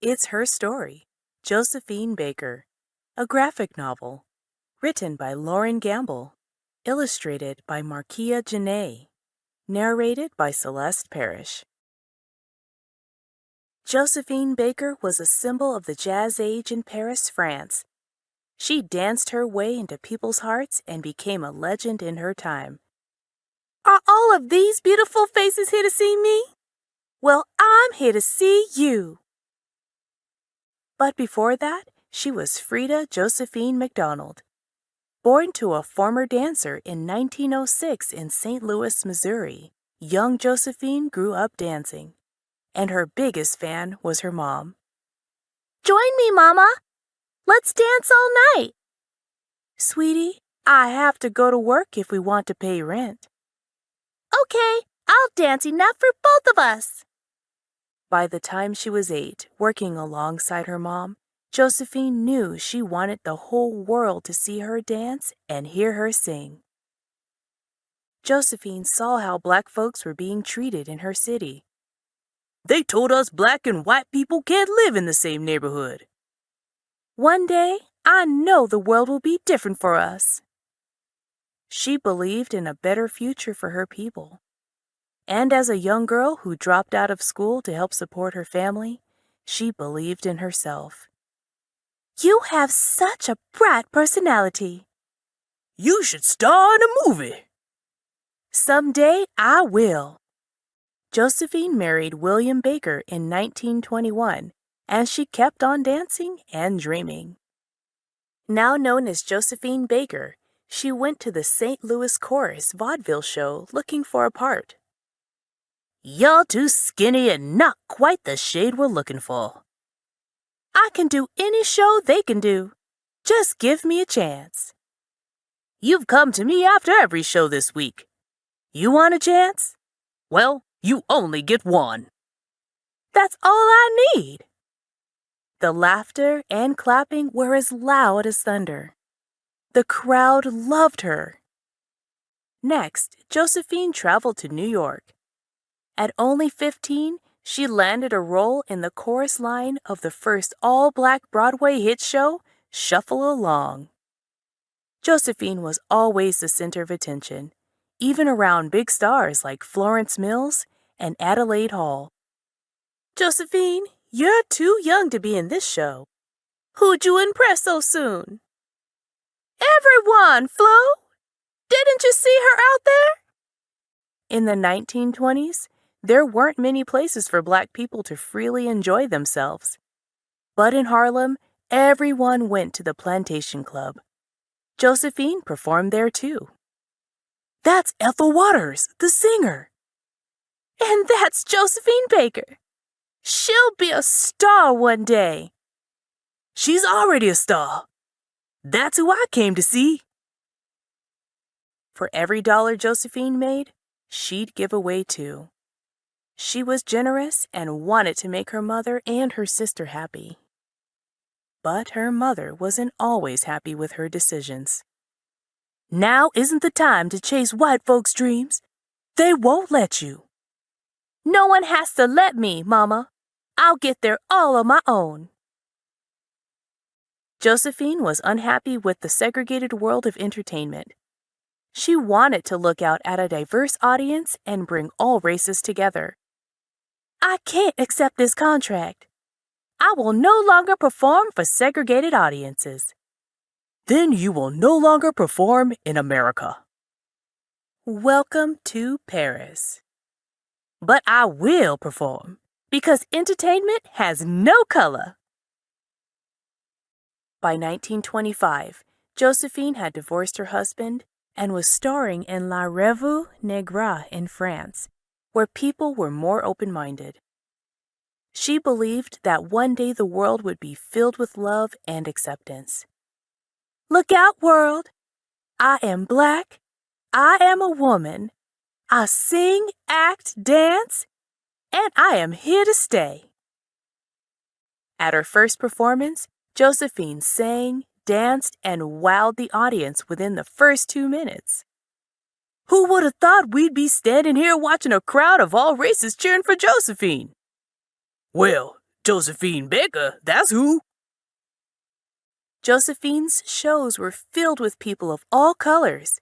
It's her story, Josephine Baker, a graphic novel, written by Lauren Gamble, illustrated by Markia Janae, narrated by Celeste Parrish. Josephine Baker was a symbol of the Jazz Age in Paris, France. She danced her way into people's hearts and became a legend in her time. Are all of these beautiful faces here to see me? Well, I'm here to see you. But before that, she was Frida Josephine McDonald. Born to a former dancer in 1906 in St. Louis, Missouri, young Josephine grew up dancing, and her biggest fan was her mom. "Join me, Mama. Let's dance all night." "Sweetie, I have to go to work if we want to pay rent." "Okay, I'll dance enough for both of us." By the time she was 8, working alongside her mom, Josephine knew she wanted the whole world to see her dance and hear her sing. Josephine saw how black folks were being treated in her city. "They told us black and white people can't live in the same neighborhood. One day, I know the world will be different for us." She believed in a better future for her people. And as a young girl who dropped out of school to help support her family, she believed in herself. "You have such a bright personality." "You should star in a movie." "Someday I will." Josephine married William Baker in 1921, and she kept on dancing and dreaming. Now known as Josephine Baker, she went to the St. Louis Chorus vaudeville show looking for a part. "You're too skinny and not quite the shade we're looking for." "I can do any show they can do. Just give me a chance." "You've come to me after every show this week. You want a chance? Well, you only get one." "That's all I need." The laughter and clapping were as loud as thunder. The crowd loved her. Next, Josephine traveled to New York. At only 15, she landed a role in the chorus line of the first all-black Broadway hit show, Shuffle Along. Josephine was always the center of attention, even around big stars like Florence Mills and Adelaide Hall. "Josephine, you're too young to be in this show. Who'd you impress so soon?" "Everyone, Flo! Didn't you see her out there?" In the 1920s, there weren't many places for black people to freely enjoy themselves. But in Harlem, everyone went to the Plantation Club. Josephine performed there too. "That's Ethel Waters, the singer." "And that's Josephine Baker. She'll be a star one day." "She's already a star. That's who I came to see." For every dollar Josephine made, she'd give away two. She was generous and wanted to make her mother and her sister happy. But her mother wasn't always happy with her decisions. "Now isn't the time to chase white folks' dreams. They won't let you." "No one has to let me, Mama. I'll get there all on my own." Josephine was unhappy with the segregated world of entertainment. She wanted to look out at a diverse audience and bring all races together. "I can't accept this contract. I will no longer perform for segregated audiences." "Then you will no longer perform in America." "Welcome to Paris." "But I will perform, because entertainment has no color." By 1925, Josephine had divorced her husband and was starring in La Revue Negra in France, where people were more open-minded. She believed that one day the world would be filled with love and acceptance. "Look out, world! I am black. I am a woman. I sing, act, dance, and I am here to stay." At her first performance, Josephine sang, danced, and wowed the audience within the first 2 minutes. "Who would have thought we'd be standing here watching a crowd of all races cheering for Josephine?" "Well, Josephine Baker, that's who. Josephine's shows were filled with people of all colors.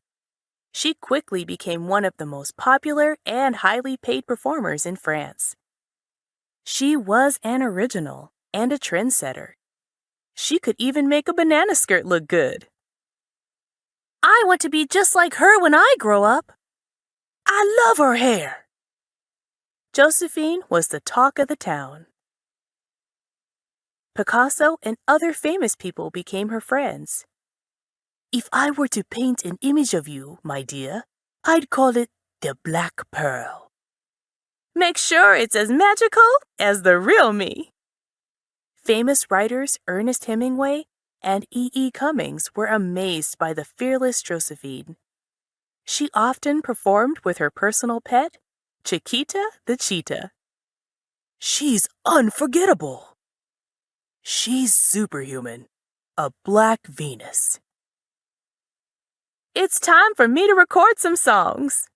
She quickly became one of the most popular and highly paid performers in France. She was an original and a trendsetter. She could even make a banana skirt look good. I want to be just like her when I grow up. I love her hair. Josephine was the talk of the town. Picasso and other famous people became her friends. If I were to paint an image of you, my dear, I'd call it the Black Pearl. Make sure it's as magical as the real me. Famous writers Ernest Hemingway and E. Cummings were amazed by the fearless Josephine. She often performed with her personal pet, Chiquita the cheetah. She's unforgettable. She's superhuman, a black Venus. It's time for me to record some songs.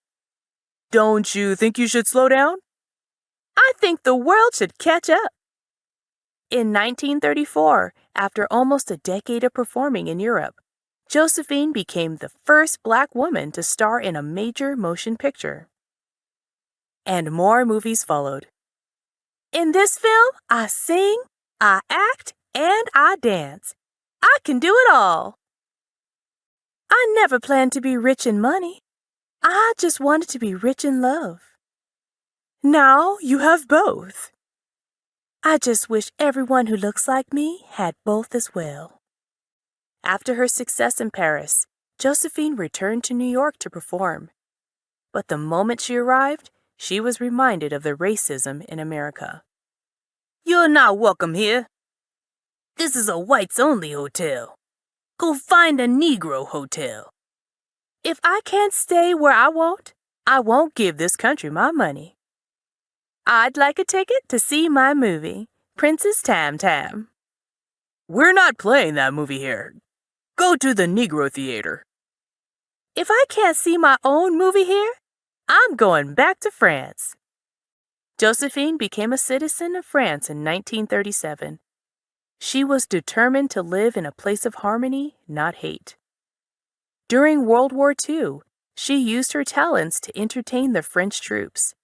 Don't you think you should slow down? I think the world should catch up. In 1934, after almost a decade of performing in Europe, Josephine became the first black woman to star in a major motion picture. And more movies followed. In this film, I sing, I act, and I dance. I can do it all. I never planned to be rich in money. I just wanted to be rich in love. Now you have both. I just wish everyone who looks like me had both as well. After her success in Paris, Josephine returned to New York to perform. But the moment she arrived, she was reminded of the racism in America. You're not welcome here. This is a whites-only hotel. Go find a Negro hotel. If I can't stay where I won't give this country my money. I'd like a ticket to see my movie, Princess Tam Tam. We're not playing that movie here. Go to the Negro Theater. If I can't see my own movie here, I'm going back to France. Josephine became a citizen of France in 1937. She was determined to live in a place of harmony, not hate. During World War II, she used her talents to entertain the French troops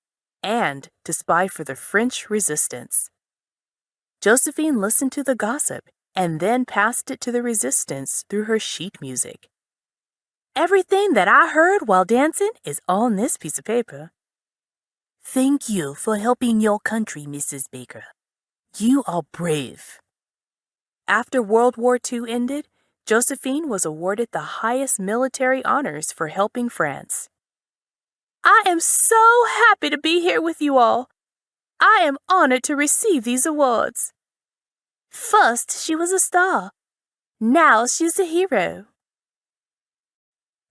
and to spy for the French resistance. Josephine listened to the gossip and then passed it to the resistance through her sheet music. Everything that I heard while dancing is on this piece of paper. Thank you for helping your country, Mrs. Baker. You are brave. After World War II ended, Josephine was awarded the highest military honors for helping France. I am so happy to be here with you all. I am honored to receive these awards. First, she was a star. Now she's a hero.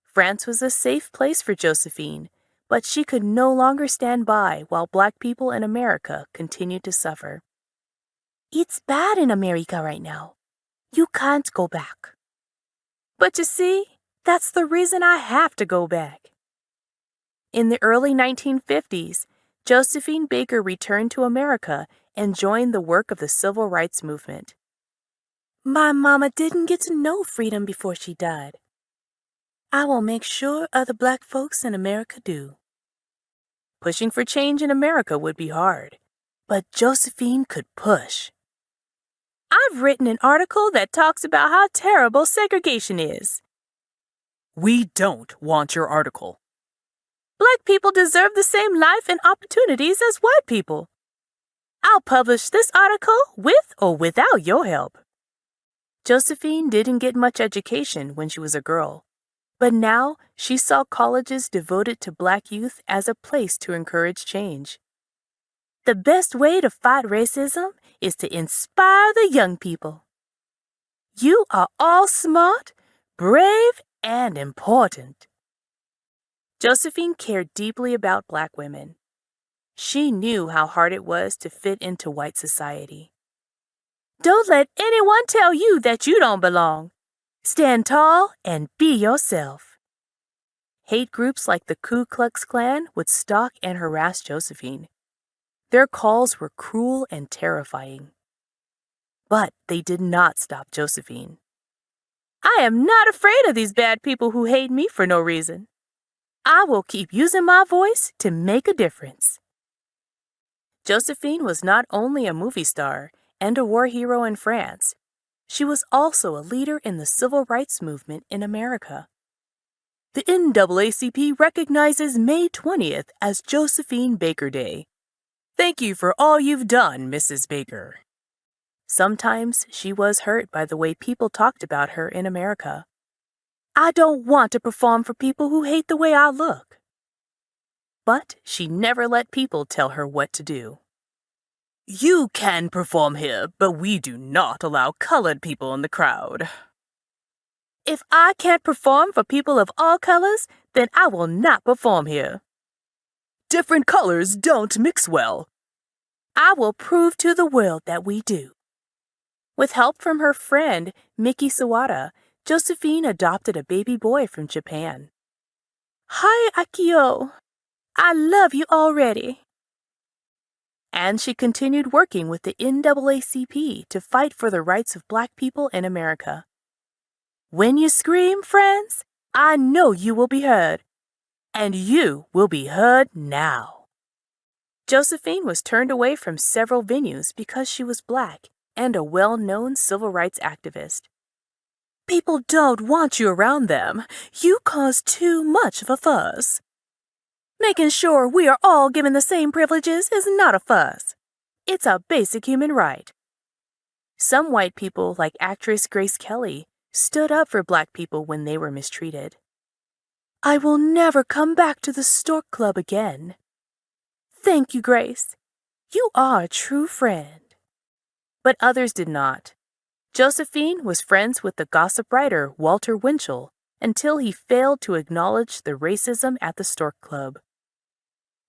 France was a safe place for Josephine, but she could no longer stand by while black people in America continued to suffer. It's bad in America right now. You can't go back. But you see, that's the reason I have to go back. In the early 1950s, Josephine Baker returned to America and joined the work of the civil rights movement. My mama didn't get to know freedom before she died. I will make sure other black folks in America do. Pushing for change in America would be hard, but Josephine could push. I've written an article that talks about how terrible segregation is. We don't want your article. Black people deserve the same life and opportunities as white people. I'll publish this article with or without your help. Josephine didn't get much education when she was a girl, but now she saw colleges devoted to black youth as a place to encourage change. The best way to fight racism is to inspire the young people. You are all smart, brave, and important. Josephine cared deeply about black women. She knew how hard it was to fit into white society. Don't let anyone tell you that you don't belong. Stand tall and be yourself. Hate groups like the Ku Klux Klan would stalk and harass Josephine. Their calls were cruel and terrifying. But they did not stop Josephine. I am not afraid of these bad people who hate me for no reason. I will keep using my voice to make a difference. Josephine was not only a movie star and a war hero in France, she was also a leader in the civil rights movement in America. The NAACP recognizes May 20th as Josephine Baker Day. Thank you for all you've done, Mrs. Baker. Sometimes she was hurt by the way people talked about her in America. I don't want to perform for people who hate the way I look. But she never let people tell her what to do. You can perform here, but we do not allow colored people in the crowd. If I can't perform for people of all colors, then I will not perform here. Different colors don't mix well. I will prove to the world that we do. With help from her friend, Miki Sawada, Josephine adopted a baby boy from Japan. Hi, Akio. I love you already. And she continued working with the NAACP to fight for the rights of Black people in America. When you scream, friends, I know you will be heard. And you will be heard now. Josephine was turned away from several venues because she was Black and a well-known civil rights activist. People don't want you around them. You cause too much of a fuss. Making sure we are all given the same privileges is not a fuss. It's a basic human right. Some white people, like actress Grace Kelly, stood up for Black people when they were mistreated. I will never come back to the Stork Club again. Thank you, Grace. You are a true friend. But others did not. Josephine was friends with the gossip writer Walter Winchell until he failed to acknowledge the racism at the Stork Club.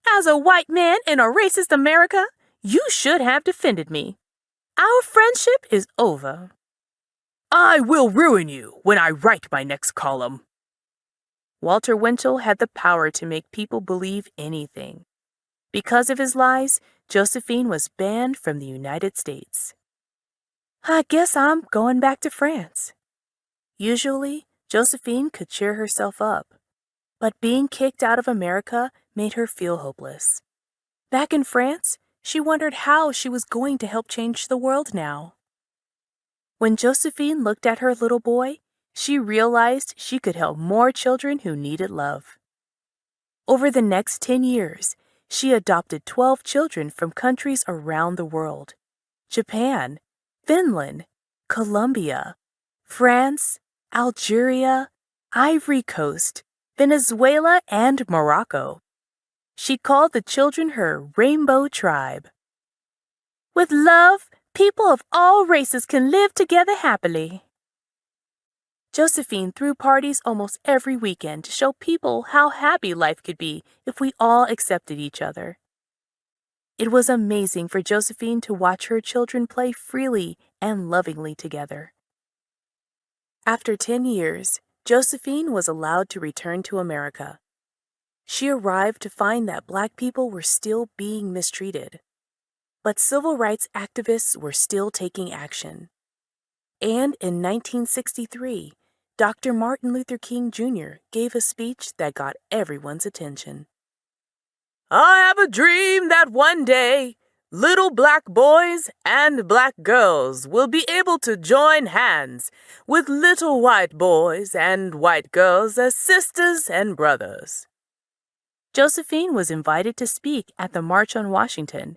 As a white man in a racist America, you should have defended me. Our friendship is over. I will ruin you when I write my next column. Walter Winchell had the power to make people believe anything. Because of his lies, Josephine was banned from the United States. I guess I'm going back to France. Usually, Josephine could cheer herself up, but being kicked out of America made her feel hopeless. Back in France, she wondered how she was going to help change the world now. When Josephine looked at her little boy, she realized she could help more children who needed love. Over the next 10 years, she adopted 12 children from countries around the world: Japan, Finland, Colombia, France, Algeria, Ivory Coast, Venezuela, and Morocco. She called the children her Rainbow Tribe. With love, people of all races can live together happily. Josephine threw parties almost every weekend to show people how happy life could be if we all accepted each other. It was amazing for Josephine to watch her children play freely and lovingly together. After 10 years, Josephine was allowed to return to America. She arrived to find that Black people were still being mistreated. But civil rights activists were still taking action. And in 1963, Dr. Martin Luther King Jr. gave a speech that got everyone's attention. I have a dream that one day, little Black boys and Black girls will be able to join hands with little white boys and white girls as sisters and brothers. Josephine was invited to speak at the March on Washington.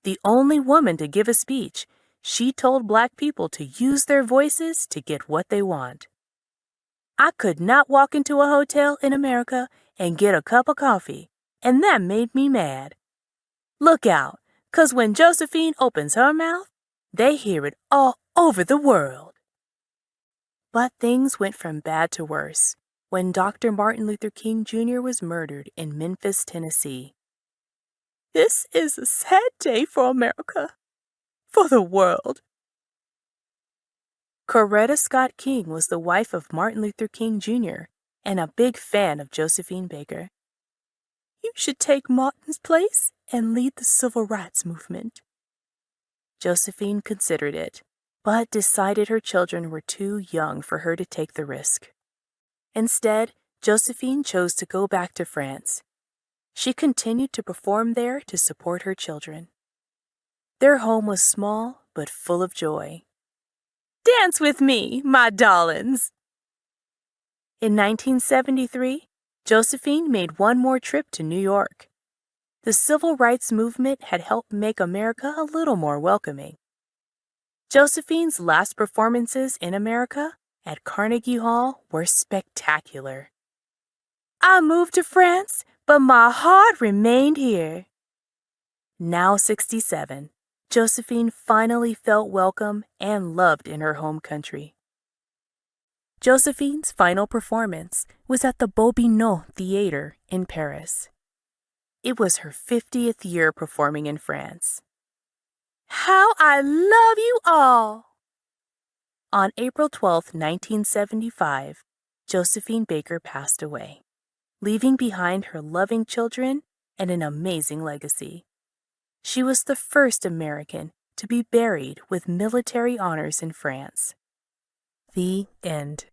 The only woman to give a speech, she told Black people to use their voices to get what they want. I could not walk into a hotel in America and get a cup of coffee, and that made me mad. Look out, 'cause when Josephine opens her mouth, they hear it all over the world. But things went from bad to worse when Dr. Martin Luther King Jr. was murdered in Memphis, Tennessee. This is a sad day for America, for the world. Coretta Scott King was the wife of Martin Luther King Jr. and a big fan of Josephine Baker. You should take Martin's place and lead the civil rights movement. Josephine considered it. but decided her children were too young for her to take the risk. Instead, Josephine chose to go back to France. She continued to perform there to support her children. Their home was small but full of joy. Dance with me, my darlings! In 1973, Josephine made one more trip to New York. The civil rights movement had helped make America a little more welcoming. Josephine's last performances in America at Carnegie Hall were spectacular. I moved to France, but my heart remained here. Now 67, Josephine finally felt welcome and loved in her home country. Josephine's final performance was at the Bobino Theater in Paris. It was her 50th year performing in France. How I love you all! On April 12, 1975, Josephine Baker passed away, leaving behind her loving children and an amazing legacy. She was the first American to be buried with military honors in France. The end.